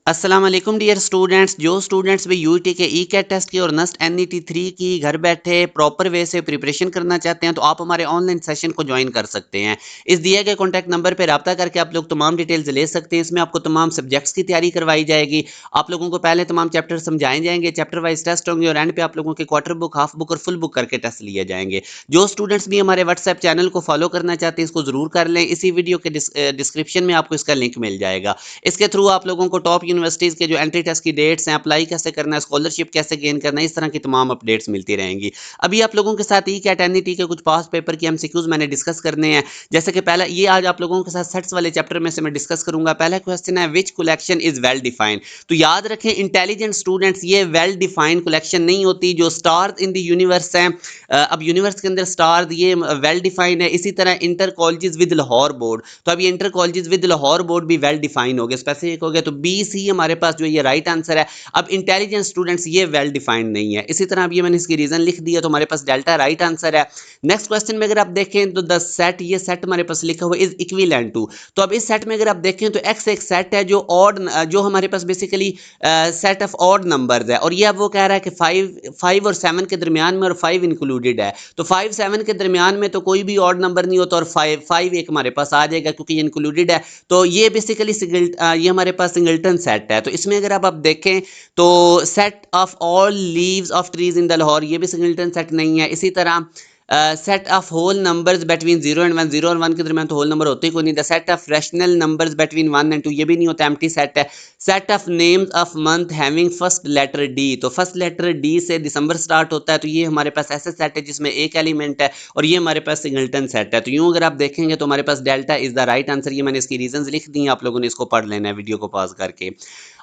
अस्सलाम वालेकुम dear students. जो स्टूडेंट्स भी यूईटी के ई कैट टेस्ट की और नस्ट एनईटी 3 की घर बैठे प्रॉपर वे से प्रिपरेशन करना चाहते हैं तो आप हमारे ऑनलाइन सेशन को ज्वाइन कर सकते हैं। इस दिए गए कॉन्टैक्ट नंबर पर रब्ता करके आप लोग तमाम डिटेल्स ले सकते हैं। इसमें आपको तमाम सब्जेक्ट्स की तैयारी करवाई जाएगी। आप लोगों को पहले तमाम चैप्टर समझाए जाएंगे, चैप्टर वाइज टेस्ट होंगे और एंड पे आप लोगों के क्वार्टर बुक, हाफ बुक और फुल बुक करके टेस्ट लिए जाएंगे। जो स्टूडेंट्स भी हमारे व्हाट्सएप चैनल को फॉलो करना चाहते हैं इसको जरूर कर लें। इसी वीडियो के डिस्क्रिप्शन में आपको इसका लिंक मिल जाएगा। इसके थ्रू आप लोगों को टॉप यूनिवर्सिटीज़ के जो एंट्री टेस्ट की डेट्स हैं, अप्लाई कैसे करना है, स्कॉलरशिप कैसे गेन करना है, इस तरह की तमाम अपडेट्स मिलती रहेंगी। अभी आप लोगों के साथ ई कैट एनईटी के कुछ पास पेपर की एमसीक्यूज मैंने डिस्कस करने हैं। जैसे कि पहला ये आज आप लोगों के साथ सेट्स वाले चैप्टर में से मैं डिस्कस करूंगा। पहला क्वेश्चन है विच कलेक्शन इज वेल डिफाइंड। तो याद रखें इंटेलिजेंट स्टूडेंट्स, ये वेल डिफाइंड कलेक्शन नहीं होती। जो स्टार्स इन द यूनिवर्स हैं, अब यूनिवर्स के अंदर स्टार ये वेल डिफाइंड है। इसी तरह inter colleges with Lahore board, तो अब ये inter colleges with Lahore board भी वेल डिफाइंड हो गया, स्पेसिफिक हो गया। तो बी सी हमारे पास जो ये राइट आंसर है। अब इंटेलिजेंट स्टूडेंट्स ये वेल डिफाइंड नहीं है। इसी तरह अब ये मैंने इसकी रीजन लिख दिया तो हमारे पास डेल्टा राइट आंसर है। नेक्स्ट क्वेश्चन में अगर आप देखें तो द सेट, ये सेट हमारे पास लिखा हुआ इज इक्विवेलेंट टू। तो अब इस सेट में अगर आप देखें तो एक्स एक सेट है जो ऑड, जो हमारे पास basically set of odd numbers है। और ये अब वो कह रहा है कि 5 और 7 के दरमियान में और 5 इंक्लूडेड है। तो 5 7 के दरमियान में तो कोई भी ऑड नंबर नहीं होता और 5 एक हमारे पास आ जाएगा क्योंकि ये इंक्लूडेड है। तो ये बेसिकली ये हमारे पास सिंगल्टन सेट है। तो इसमें अगर आप देखें तो set of all leaves of trees in the Lahore, ये भी सिंगल्टन सेट नहीं है। इसी तरह set of whole numbers between 0 and 1, 0 और 1 के दरमियान तो होल नंबर होते ही कोई नहीं। The set of rational numbers between 1 and 2, ये भी नहीं होता, एम्प्टी सेट है। Set of names of month having first letter D, तो फर्स्ट लेटर डी से दिसंबर स्टार्ट होता है। तो ये हमारे पास ऐसा सेट है जिसमें एक एलिमेंट है और ये हमारे पास सिंगल्टन सेट है। तो यूं अगर आप देखेंगे तो हमारे पास delta is the right answer. ये मैंने इसकी रीजंस लिख दी हैं, आप लोगों ने इसको पढ़ लेना है वीडियो को पॉज करके।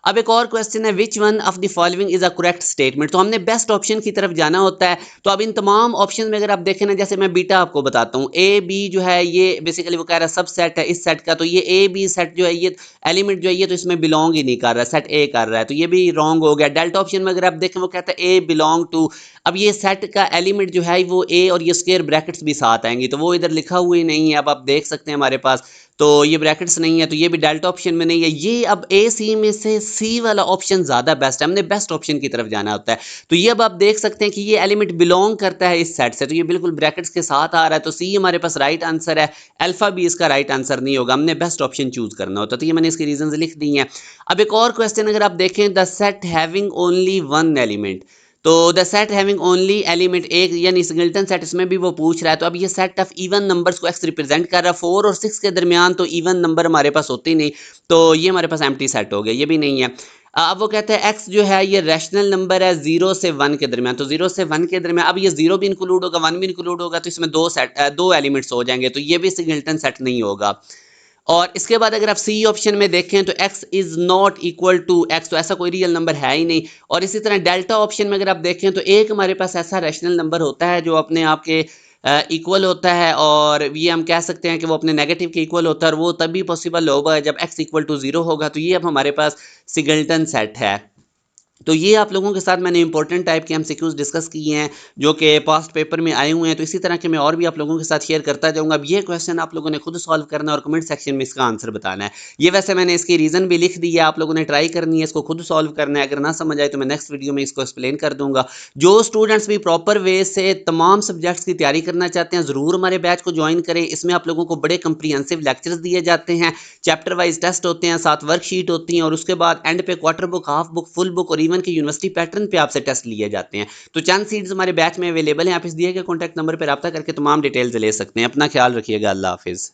अब एक और क्वेश्चन है which one of the following is a correct statement. तो हमने बेस्ट ऑप्शन की तरफ जाना होता है। तो अब इन तमाम ऑप्शन में अगर आप देखें ना, जैसे मैं बीटा आपको बताता हूँ, ए बी जो है ये बेसिकली वो कह रहा है सब सेट है इस सेट का। तो ये ए बी सेट जो है ये एलिमेंट जो है ये तो इसमें बिलोंग ही नहीं कर रहा, सेट ए कर रहा है। तो ये भी रॉन्ग हो गया। डेल्टा ऑप्शन में अगर आप देखें वो कहता है ए बिलोंग टू। अब ये सेट का एलिमेंट जो है वो ए और ये स्क्वायर ब्रैकेट्स भी साथ आएंगी, तो वो इधर लिखा हुआ ही नहीं है। अब आप देख सकते हैं हमारे पास तो ये ब्रैकेट्स नहीं है, तो ये भी डेल्टा ऑप्शन में नहीं है। ये अब ए सी में से सी वाला ऑप्शन ज़्यादा बेस्ट है, हमने बेस्ट ऑप्शन की तरफ जाना होता है। तो ये अब आप देख सकते हैं कि ये एलिमेंट बिलोंग करता है इस सेट से, तो ये बिल्कुल ब्रैकेट्स के साथ आ रहा है। तो सी हमारे पास राइट आंसर है। अल्फा भी इसका राइट आंसर नहीं होगा, हमने बेस्ट ऑप्शन चूज करना होता है। तो ये मैंने इसकी रीजन लिख दी हैं। अब एक और क्वेश्चन अगर आप देखें, the set having only one element. तो the set having only element एक, यानी सिंगल्टन सेट, इसमें भी वो पूछ रहा है। तो अब ये सेट ऑफ इवन नंबर्स को एक्स रिप्रेजेंट कर रहा है। 4 और 6 के दरमियान तो इवन नंबर हमारे पास होते ही नहीं, तो ये हमारे पास एम्प्टी सेट हो गया, ये भी नहीं है। अब वो कहते हैं एक्स जो है ये रैशनल नंबर है 0 से 1 के दरमियान। तो 0 से 1 के दरमियान अब ये 0 भी इंक्लूड होगा, 1 भी इंक्लूड होगा, तो इसमें दो एलिमेंट्स हो जाएंगे, तो ये भी सिंगल्टन सेट नहीं होगा। और इसके बाद अगर आप सी ऑप्शन में देखें तो x is not equal to x, तो ऐसा कोई रियल नंबर है ही नहीं। और इसी तरह डेल्टा ऑप्शन में अगर आप देखें तो एक हमारे पास ऐसा रैशनल नंबर होता है जो अपने आप के इक्वल होता है, और ये हम कह सकते हैं कि वो अपने नेगेटिव के इक्वल होता है, और वो तभी पॉसिबल होगा जब x इक्वल टू 0 होगा। तो ये अब हमारे पास सिंगल्टन सेट है। तो ये आप लोगों के साथ मैंने इंपॉर्टेंट टाइप के एमसीक्यूज डिस्कस किए हैं जो कि पास्ट पेपर में आए हुए हैं। तो इसी तरह के मैं और भी आप लोगों के साथ शेयर करता जाऊंगा। अब ये क्वेश्चन आप लोगों ने खुद सॉल्व करना है और कमेंट सेक्शन में इसका आंसर बताना है। ये वैसे मैंने इसकी रीज़न भी लिख दी है, आप लोगों ने ट्राई करनी है, इसको खुद सॉल्व करना है। अगर ना समझ आए तो मैं नेक्स्ट वीडियो में इसको एक्सप्लेन कर दूंगा। जो स्टूडेंट्स भी प्रॉपर वे से तमाम सब्जेक्ट्स की तैयारी करना चाहते हैं ज़रूर हमारे बैच को ज्वाइन करें। इसमें आप लोगों को बड़े कंप्रीहेंसिव लेक्चर्स दिए जाते हैं, चैप्टर वाइज टेस्ट होते हैं, साथ वर्कशीट होती हैं, और उसके बाद एंड पे quarter book, half book, full book और इवन के यूनिवर्सिटी पैटर्न पे आपसे टेस्ट लिए जाते हैं। तो चंद सीट्स हमारे बैच में अवेलेबल हैं, आप इस दिए गए कॉन्टैक्ट नंबर पर रब्ता करके तमाम डिटेल्स ले सकते हैं। अपना ख्याल रखिएगा, अल्लाह हाफिज़।